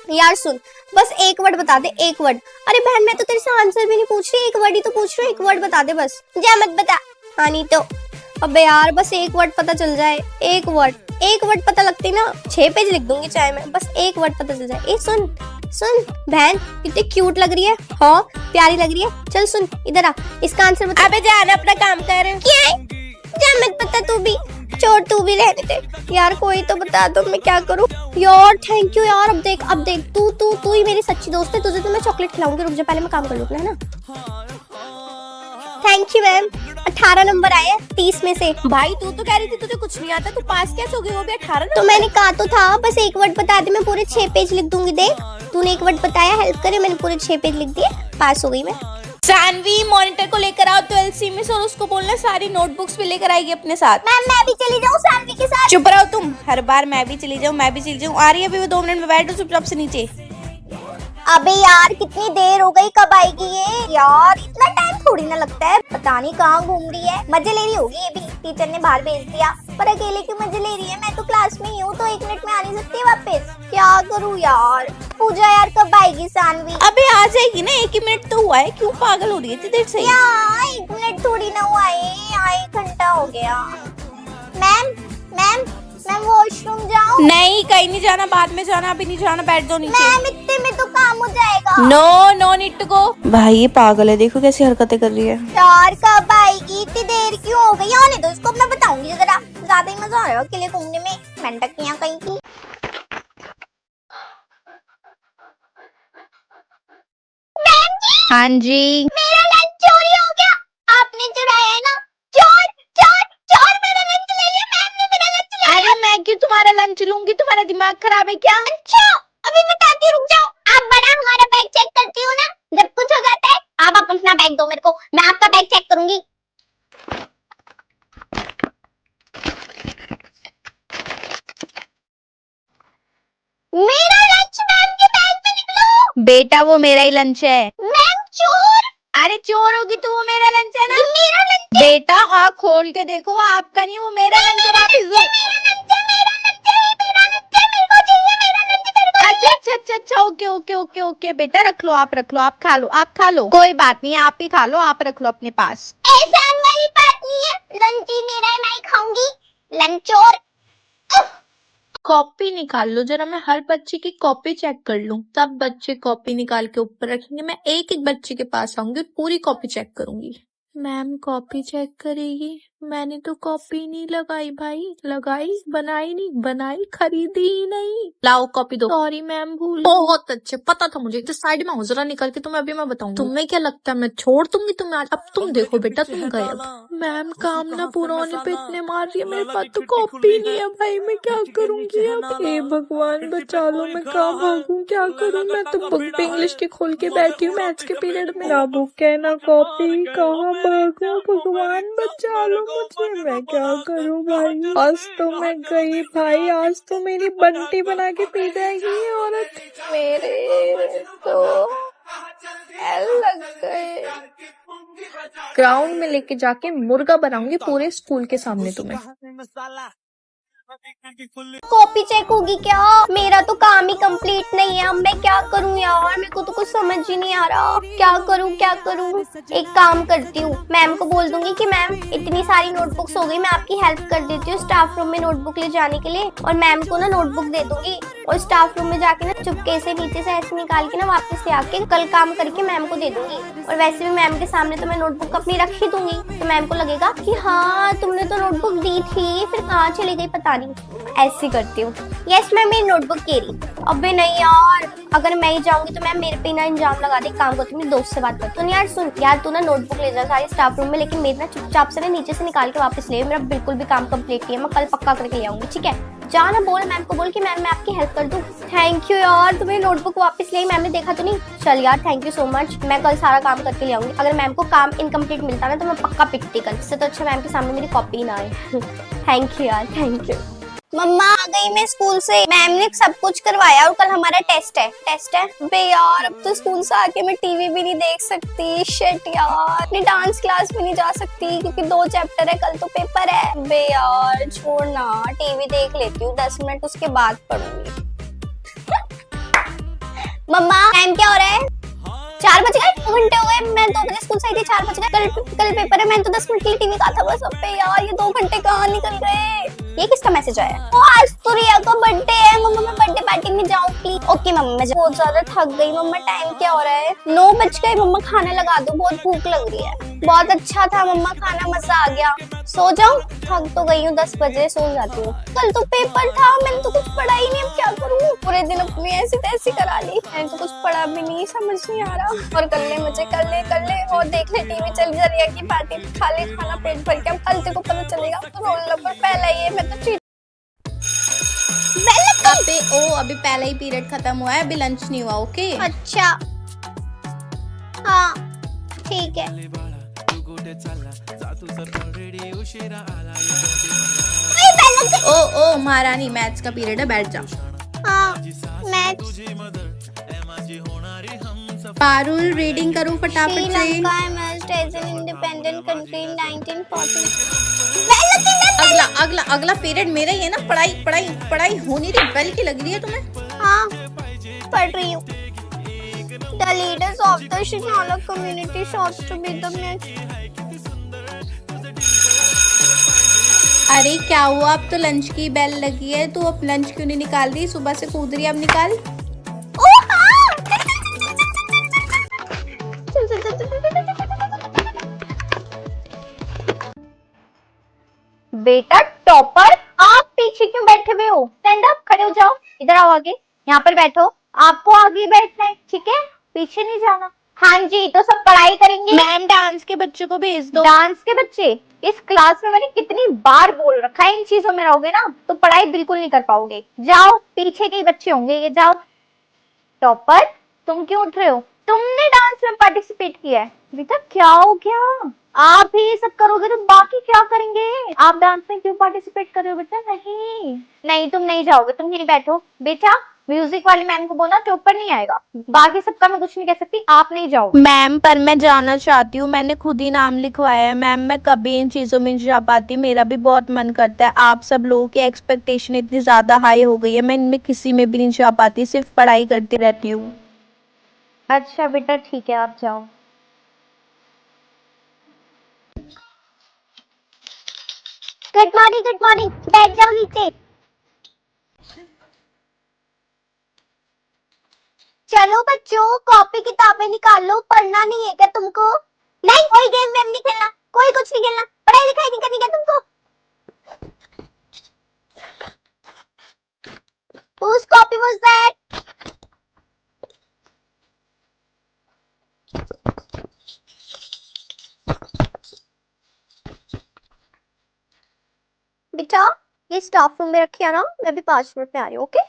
यार सुन, बस एक वर्ड बता दे, एक वर्ड। अरे बहन मैं तो तेरे से आंसर भी नहीं पूछ रही, एक वर्ड ही तो पूछ रही हूँ, एक वर्ड बता दे बस। जा मत बता। हाँ नहीं तो। अबे यार बस एक वर्ड पता चल जाए, एक वर्ड पता लगती ना 6 पेज लिख दूंगी चाहे मैं, बस एक वर्ड पता चल जाए। ए सुन सुन बहन, कितनी क्यूट लग रही है, हाँ प्यारी लग रही है। चल सुन इधर आ, इसका आंसर बता। अबे जाना अपना काम कर। क्या है? जा मत बता तू भी, छोड़ तू भी रहने दे। यार कोई तो बता दो, मैं क्या करूं यार। थैंक यू यार। अब देख तू ही मेरी सच्ची दोस्त है, तुझे तो मैं चॉकलेट खिलाऊंगी। रुक जा पहले मैं काम कर लूं, है ना। Thank you ma'am. 18 नंबर आए 30 में से। भाई तू तो कह रही थी तुझे कुछ नहीं आता, तू पास कैसे हो गई? वो भी 18 नंबर। तो मैंने कहा तो था बस एक वर्ड बता दे, मैं पूरे 6 पेज लिख दूंगी। देख तूने एक वर्ड बताया, हेल्प करे, मैंने पूरे 6 पेज लिख दिए, पास हो गई मैं। सानवी मॉनिटर को लेकर आओ 12C में, और उसको बोलना सारी नोटबुक्स भी लेकर आएगी अपने साथ। मैम मैं भी चली जाऊँ सानवी के साथ? चुप रहो तुम, हर बार मैं भी चली जाऊँ आ रही है अभी वो 2 मिनट में, बैठो चुपचाप से नीचे। अबे यार कितनी देर हो गई, कब आएगी ये? यार इतना टाइम थोड़ी ना लगता है, पता नहीं कहाँ घूम रही है। मजे ले रही होगी ये भी, टीचर ने बाहर भेज दिया। पर अकेले क्यों मजे ले रही है? मैं तो क्लास में ही हूँ, तो 1 मिनट में आ नहीं सकती वापस। क्या करूँ यार? पूजा यार कब आएगी सानवी? अबे आ जाएगी ना, 1 ही मिनट तो हुआ है, क्यों पागल हो रही है इतनी देर से? यार 1 मिनट थोड़ी ना हुआ है, यहाँ 1 घंटा हो गया। मैम मैम मैं वॉशरूम जाऊँ? नहीं कहीं नहीं जाना, बाद में जाना, अभी नहीं जाना, बैठ जाओ नीचे। मैम इतने में तो काम हो जाएगा। No need to go. भाई ये पागल है, देखो कैसी हरकतें कर रही है। यार कब आएगी? इतनी देर क्यों हो गई? आने दो इसको, मैं बताऊंगी जरा। ज्यादा ही मजा आ रहा है अकेले घूमने में, मेंढकियां कहीं की। हाँ जी। मेरा लंच चोरी हो गया। आपने चुराया है ना? चोर चोर चोर, मेरा लंच ले लिया। मैम ने मेरा लंच ले लिया। अरे मैं क्यों तुम्हारा लंच लूंगी, तुम्हारा दिमाग खराब है क्या? अच्छा अभी बताती, रुक जाओ। आप बड़ा हमारा बैग चेक करती हो ना जब कुछ हो जाता है? आप अपना बैग दो मेरे को, मैं आपका बैग चेक करूंगी। मेरा लंच मैम के बैग में निकलो। बेटा वो मेरा ही लंच है। मैम चोर। अरे चोर होगी तो वो मेरा लंच है ना। ये मेरा लंच है। बेटा आँख खोल के देखो, वो आपका नहीं, वो मेरा लंच है। वापस दो। अच्छा ओके बेटा रख लो, आप खा लो, कोई बात नहीं, आप ही खा लो, आप रख लो अपने पास। ऐसा वाली बात नहीं है, लंच ही मेरा है, मैं ही खाऊंगी। लंच चोर। कॉपी निकाल लो जरा, मैं हर बच्चे की कॉपी चेक कर लूं, तब बच्चे कॉपी निकाल के ऊपर रखेंगे। मैं एक एक बच्चे के पास आऊंगी और पूरी कॉपी चेक करूंगी। मैम कॉपी चेक करेगी? मैंने तो कॉपी नहीं लगाई भाई, बनाई खरीदी ही नहीं। लाओ कॉपी दो। सॉरी मैम भूल। बहुत अच्छे, पता था मुझे। तो साइड में हो जरा निकल के, तुम्हें अभी मैं बताऊंगी। तुम्हें क्या लगता है मैं छोड़ दूंगी तुम्हें आज? अब तुम देखो बेटा, तुम गए अब। मैम काम ना पूरा होने पे इतने मार रही है, मेरे पास तो कॉपी नहीं है भाई, मैं क्या करूंगी अब? हे भगवान बचा लो, मैं कहाँ भागूं, क्या करूं? मैं तो बुक पे इंग्लिश के खोल के बैठी हूँ मैथ्स के पीरियड में, ना बुक है ना कॉपी, कहाँ भागूं? भगवान बचा लो मुझे, मैं क्या करूं भाई? आज तो मैं गई भाई, आज तो मेरी बंटी बना के पी जाएगी ये औरत। मेरे तो एल लग गए। ग्राउंड में लेके जाके मुर्गा बनाऊंगी पूरे स्कूल के सामने तुम्हें। कॉपी चेक होगी क्या? मेरा तो काम ही कंप्लीट नहीं है, अब मैं क्या करूं यार? मेरे को तो कुछ समझ ही नहीं आ रहा, क्या करूं? एक काम करती हूँ, मैम को बोल दूंगी कि मैम इतनी सारी नोटबुक्स हो गई, मैं आपकी हेल्प कर देती हूँ स्टाफ रूम में नोटबुक ले जाने के लिए। और मैम को ना नोटबुक दे दूंगी और स्टाफ रूम में जाके ना चुपके से नीचे से ऐसे निकाल के ना वापस से आके कल काम करके मैम को दे दूंगी। और वैसे भी मैम के सामने तो मैं नोटबुक अपनी रख ही दूंगी, तो मैम को लगेगा कि हाँ तुमने तो नोटबुक दी थी, फिर कहाँ चली गई पता नहीं। ऐसी करती हूँ। यस मैम मेरी नोटबुक कह रही। अबे नहीं यार, अगर मैं ही जाऊंगी तो मैम मेरे पे ना इंजाम लगा दे। काम करती हूँ, मेरे दोस्त से बात करती हूँ। यार सुन यार, तू ना नोटबुक ले जा सारी स्टाफ रूम में, लेकिन मेरी ना चुपचाप से ना नीचे से निकाल के वापस ले। मेरा बिल्कुल भी काम कंप्लीट नहीं है, मैं कल पक्का करके ले आऊंगी, ठीक है? जा ना, बोल मैम को, बोल कि मैम मैं आपकी हेल्प कर दूं। थैंक यू यार, तुम्हें नोटबुक वापस ले, मैम ने देखा तो नहीं? चल यार थैंक यू सो मच, मैं कल सारा काम करके ले आऊंगी। अगर मैम को काम इनकम्प्लीट मिलता ना तो मैं पक्का पिटती कल। इससे तो अच्छा मैम के सामने मेरी कॉपी ना आए। थैंक यू यार, थैंक यू। मम्मा आ गई मैं स्कूल से, मैम ने सब कुछ करवाया और कल हमारा टेस्ट है। बे यार अब तो स्कूल से आके मैं टीवी भी नहीं देख सकती। शिट यार, अपनी डांस क्लास भी नहीं जा सकती क्योंकि 2 चैप्टर है, कल तो पेपर है। बे यार छोड़ ना, टीवी देख लेती हूँ 10 मिनट, उसके बाद पढ़ूंगी। मम्मा टाइम क्या हो रहा है? 4 बज गए, 2 घंटे हो गए। मैं 2 बजे स्कूल से आई थी, 4 बज गए। कल पेपर है। मैंने तो 10 मिनट के लिए टीवी कहा था बस। अब पे यार ये 2 घंटे कहाँ निकल गए? ये किसका मैसेज आया? ओ आज तो रिया का बर्थडे है। मम्मा मैं बर्थडे पार्टी में जाऊँ प्लीज? ओके मम्मा मैं बहुत ज्यादा थक गई। मम्मा टाइम क्या हो रहा है? 9 बज गए। मम्मा खाना लगा दो, बहुत भूख लग रही है। बहुत अच्छा था मम्मा खाना, मजा आ गया। सो जाऊं? थक तो गई हूँ, 10 बजे सो जाती हूँ। कल तो पेपर था, मैंने तो कुछ पढ़ा ही नहीं। अब क्या करूँ? पूरे दिन अपनी ऐसी तैसी करा ली। मैंने तो कुछ पढ़ा भी नहीं, समझ नहीं आ रहा। और कर ले मुझे, कर ले और देख ले टीवी चली जा रही है की पार्टी। खा ले खाना पेट भर के। अब कल तेरे को पता चलेगा। तो रोल नंबर पहला ही है, मैं तो चीट। अभी पहला ही पीरियड खत्म हुआ है, अभी लंच नहीं हुआ। ओके अच्छा हाँ ठीक है। ओ महारानी मैथ्स का पीरियड है, बैठ जाओ। हाँ मैथ्स। पारुल रीडिंग करो फटाफट से। Sri Lanka emerged as an independent country in 1940। अगला पीरियड मेरा ही है ना। पढ़ाई हो नहीं रही, वेल की लग रही है तुम्हें? हाँ पढ़ रही हूँ। The leaders of the Shinola community sought to be the next। अरे क्या हुआ? अब तो लंच की बेल लगी है, तू अब लंच क्यों नहीं निकाल रही? सुबह से कूद रही है, अब निकाल। बेटा टॉपर, आप पीछे क्यों बैठे हुए हो? स्टैंड अप, खड़े हो जाओ। इधर आओ आगे, यहाँ पर बैठो। आपको आगे बैठना है, ठीक है? पीछे नहीं जाना। हाँ जी, तो सब पढ़ाई करेंगे। मैम डांस के बच्चों को भेज दो। डांस के बच्चे? इस क्लास में मैंने कितनी बार बोल रखा है, इन चीजों में रहोगे ना तो पढ़ाई बिल्कुल नहीं कर पाओगे। जाओ, पीछे के बच्चे होंगे ये, जाओ। टॉपर तुम क्यों उठ रहे हो? तुमने डांस में पार्टिसिपेट किया है। बेटा क्या हो गया? आप ही सब करोगे तो बाकी क्या करेंगे? आप डांस में क्यों पार्टिसिपेट कर रहे हो बेटा? नहीं तुम नहीं जाओगे, तुम यहीं बैठो। बेटा म्यूजिक वाली मैम को बोलना कि ऊपर नहीं आएगा। बाकी सबका मैं कुछ नहीं कह सकती, आप नहीं जाओगे। मैम पर मैं जाना चाहती हूँ, मैंने खुद ही नाम लिखवाया है। मैम मैं कभी इन चीजों में नहीं जा पाती, मेरा भी बहुत मन करता है। आप सब लोगों की एक्सपेक्टेशन इतनी ज्यादा हाई हो गई है, मैं इनमें किसी में भी नहीं जा पाती, सिर्फ पढ़ाई करती रहती हूँ। अच्छा बेटा ठीक है, आप जाओ। गुड मॉर्निंग, बैठ जाओ नीचे। चलो बच्चों, कॉपी किताबें निकाल लो। पढ़ना नहीं है क्या तुमको? नहीं, कोई गेम वेम नहीं खेलना, कोई कुछ नहीं खेलना। पढ़ाई लिखाई नहीं करनी क्या तुमको? Whose copy was that? बेटा ये स्टाफ रूम में रखिए ना, मैं भी 5 मिनट में आ रही हूँ। ओके?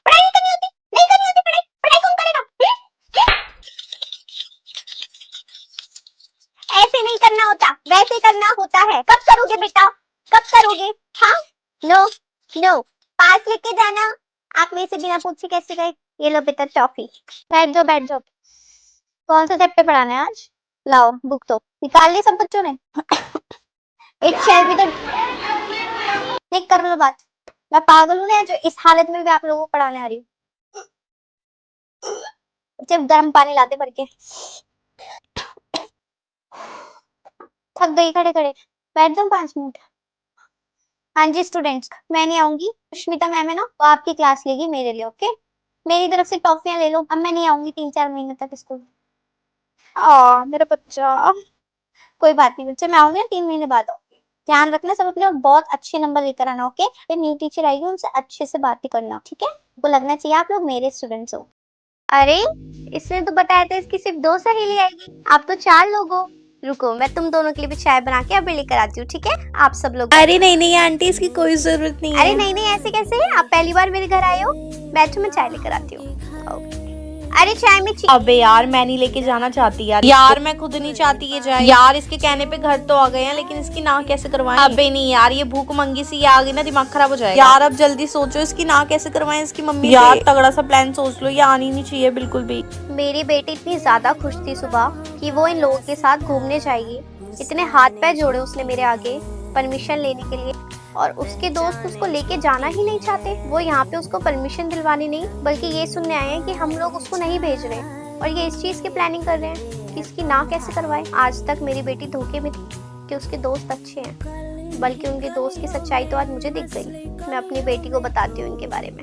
पढ़ाई नहीं करनी होती, पढ़ाई पढ़ाई कौन करेगा? ऐसे नहीं करना होता, वैसे करना होता है। कब करोगे बेटा, कब करोगे? हाँ नो नो, पास लेके जाना। आप मेरे से बिना पूछे कैसे गए? ये लो बेटा टॉफी। बैठ जाओ। कौन सा चैप्टर पढ़ाना है आज? लाओ बुक तो निकाल ली सब बच्चों ने। एक शेयर भी तो नहीं कर लो बात। मैं पागल हूँ ना जो इस हालत में भी आप लोगों को पढ़ाने आ रही हूँ। जब गर्म पानी लाते भर के। थक गई खड़े खड़े, बैठ जाओ 5 मिनट। हाँ जी स्टूडेंट्स, मैं नहीं आऊंगी। सुष्मिता मैम है ना, वो आपकी क्लास लेगी मेरे लिए। ओके? मेरी तरफ से टॉफियां ले लो। अब मैं नहीं आऊंगी 3-4 महीने तक स्कूल। मेरा बच्चा। कोई बात नहीं बच्चे, मैं आऊंगी 3 महीने बाद आऊंगी। ध्यान रखना सब अपने, और बहुत अच्छे नंबर लेकर आना। ओके? फिर न्यू टीचर आएगी, उनसे अच्छे से बात करना, ठीक है? वो लगना चाहिए आप लोग मेरे स्टूडेंट्स हो। अरे इसने तो बताया था इसकी सिर्फ 2 सहेली आएगी, आप तो 4 लोग हो। रुको मैं तुम दोनों के लिए भी चाय बना के अभी लेकर आती हूँ, ठीक है? आप सब लोग। अरे नहीं आंटी, इसकी कोई जरूरत नहीं है। अरे नहीं ऐसे कैसे? आप पहली बार मेरे घर आए हो। बैठो मैं चाय लेकर आती हूँ। अरे चाय में अबे यार मैं नहीं लेके जाना चाहती यार मैं खुद नहीं चाहती ये जाए यार। इसके कहने पे घर तो आ गए हैं, लेकिन इसकी ना कैसे करवाएं? अबे नहीं यार, ये भूख मंगी सी आ गई ना, दिमाग खराब हो जाएगा यार। अब जल्दी सोचो इसकी ना कैसे करवाएं इसकी मम्मी यार। तगड़ा सा प्लान सोच लो, ये आनी नहीं चाहिए बिल्कुल भी। मेरी बेटी इतनी ज्यादा खुश थी सुबह कि वो इन लोगों के साथ घूमने जाएगी। इतने हाथ पैर जोड़े उसने मेरे आगे। परमिशन लेने के लिए, और उसके दोस्त उसको लेके जाना ही नहीं चाहते। वो यहाँ पे उसको परमिशन दिलवानी नहीं बल्कि ये सुनने आए हैं कि हम लोग उसको नहीं भेज रहे हैं, और ये इस चीज़ की प्लानिंग कर रहे हैं कि इसकी ना कैसे करवाए। आज तक मेरी बेटी धोखे में थी कि उसके दोस्त अच्छे हैं, बल्कि उनके दोस्त की सच्चाई तो आज मुझे दिख गई। मैं अपनी बेटी को बताती हूँ इनके बारे में।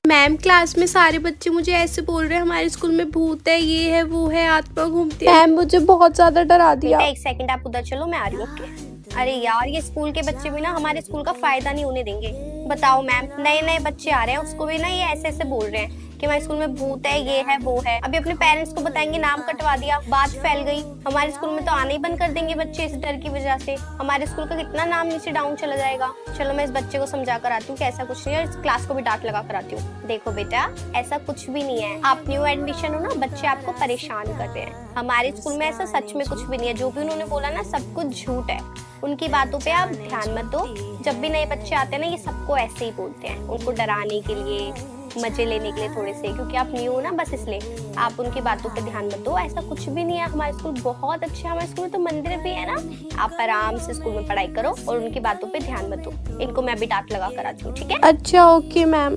मैम क्लास में सारे बच्चे मुझे ऐसे बोल रहे हैं हमारे स्कूल में भूत है, ये है वो है, आत्मा घूमती है। मैम मुझे बहुत ज्यादा डरा दिया। बेटा 1 सेकंड आप उधर चलो, मैं आ रही हूँ। ओके। अरे यार, ये स्कूल के बच्चे भी ना हमारे स्कूल का फायदा नहीं होने देंगे। बताओ मैम, नए नए बच्चे आ रहे हैं, उसको भी ना ये ऐसे ऐसे बोल रहे हैं कि हमारे स्कूल में भूत है, ये है वो है। अभी अपने पेरेंट्स को बताएंगे, नाम कटवा दिया, बात फैल गई। हमारे स्कूल में तो आने ही बंद कर देंगे बच्चे इस डर की वजह से। हमारे स्कूल का कितना नाम नीचे डाउन चला जाएगा। चलो मैं इस बच्चे को समझा कर आती हूँ कि ऐसा कुछ नहीं है, इस क्लास को भी डांट लगा कर आती हूँ। देखो बेटा, ऐसा कुछ भी नहीं है। आप न्यू एडमिशन हो ना, बच्चे आपको परेशान कर रहे हैं। हमारे स्कूल में ऐसा सच में कुछ भी नहीं है। जो भी उन्होंने बोला ना, सब कुछ झूठ है। उनकी बातों पे आप ध्यान मत दो। जब भी नए बच्चे आते हैं ना, ये सबको ऐसे ही बोलते हैं, उनको डराने के लिए, मजे लेने के लिए थोड़े से, क्योंकि आप न्यू हो ना, बस इसलिए आप उनकी बातों पे ध्यान मत दो। ऐसा कुछ भी नहीं है। हमारे स्कूल बहुत अच्छा है। हमारे स्कूल में तो मंदिर भी है ना। आप आराम से स्कूल में पढ़ाई करो और उनकी बातों पे ध्यान मत दो। इनको मैं अभी डांट लगा कर आती हूँ, ठीक है? अच्छा ओके मैम।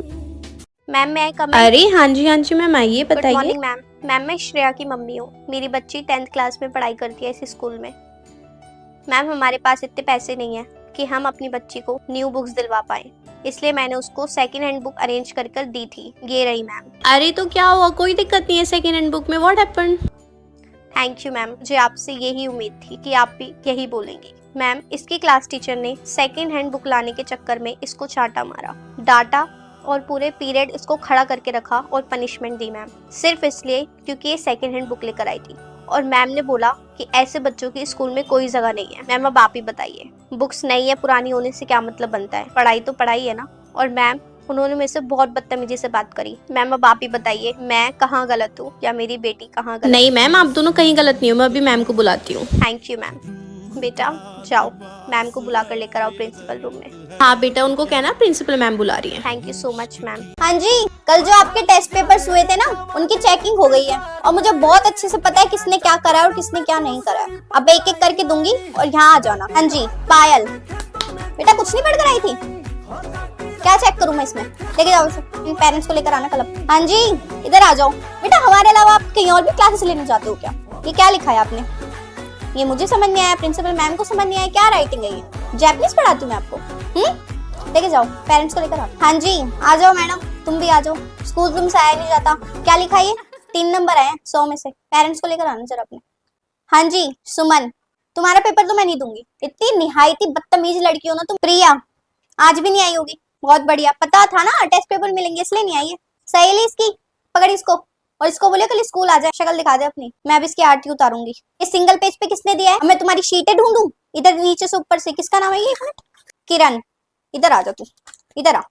मैम मैं कम। अरे हाँ जी मैम, आइए गुड बताइए। Morning ma'am. मैम मैं श्रेया की मम्मी हूँ। मेरी बच्ची 10th क्लास में पढ़ाई करती है इस स्कूल में। मैम हमारे पास इतने पैसे नहीं है कि हम अपनी बच्ची को न्यू बुक्स दिलवा पाए, इसलिए मैंने उसको सेकंड हैंड बुक अरेंज कर दी थी। ये रही मैम। अरे तो क्या हुआ, कोई दिक्कत नहीं है सेकेंड हैंड बुक में। What happened? Thank you ma'am, मुझे आपसे यही उम्मीद थी कि आप भी यही बोलेंगे। मैम इसकी क्लास टीचर ने सेकंड हैंड बुक लाने के चक्कर में इसको चाटा मारा, डांटा और पूरे पीरियड इसको खड़ा करके रखा और पनिशमेंट दी मैम, सिर्फ इसलिए क्योंकि ये सेकंड हैंड बुक लेकर आई थी। और मैम ने बोला कि ऐसे बच्चों की स्कूल में कोई जगह नहीं है। मैम अब आप ही बताइए, बुक्स नई है, पुरानी होने से क्या मतलब बनता है? पढ़ाई तो पढ़ाई है ना। और मैम उन्होंने मेरे से बहुत बदतमीजी से बात करी। मैम अब आप ही बताइए, मैं कहाँ गलत हूँ या मेरी बेटी कहाँ गलत? नहीं मैम, आप दोनों कहीं गलत नहीं हो। मैं अभी मैम को बुलाती हूँ। Thank you ma'am. बेटा जाओ, मैम को बुला कर लेकर आओ प्रिंसिपल रूम में। हाँ बेटा, उनको कहना प्रिंसिपल मैम बुला रही है। Thank you so much ma'am. हाँ जी, कल जो आपके टेस्ट पेपर्स हुए थे ना, उनकी चेकिंग हो गई है और मुझे बहुत अच्छे से पता है किसने क्या करा है और किसने क्या नहीं करा है। अब एक एक करके दूंगी और यहाँ आ जाना। हाँ जी पायल, बेटा कुछ नहीं पढ़ कर आई थी? क्या चेक करूँ मैं इसमें? लेके जाओ इसे, पेरेंट्स को लेकर आना कल। हाँ जी इधर आ जाओ। बेटा हमारे अलावा आप कहीं और भी क्लासेस लेने जाते हो क्या? ये क्या लिखा है आपने? ये मुझे समझ नहीं आया, प्रिंसिपल मैम को समझ नहीं आया, क्या राइटिंग है ये? जैपनीज पढ़ाती हूँ मैं आपको। लेके जाओ, पेरेंट्स को लेकर आओ। हाँ जी आ जाओ मैडम, तुम भी आ जाओ। स्कूल रूम से आया नहीं जाता। क्या लिखा है? 3 नंबर आए 100 में से। पेरेंट्स को लेकर आना जरा अपने। हाँ जी सुमन, तुम्हारा पेपर तो मैं नहीं दूंगी। इतनी निहायती बदतमीज लड़की हो ना तुम। प्रिया आज भी नहीं आई होगी। बहुत बढ़िया, पता था ना टेस्ट पेपर मिलेंगे इसलिए नहीं आई है। सहेली इसकी, पकड़ इसको और इसको बोले कल स्कूल आ जाए, शक्ल दिखा दे अपनी। मैं भी इसकी आरती उतारूंगी। ये सिंगल पेज पे किसने दिया है? मैं तुम्हारी शीटें ढूंढूं इधर नीचे से ऊपर से? किसका नाम है ये? किरण, इधर आ जा तू, इधर आ।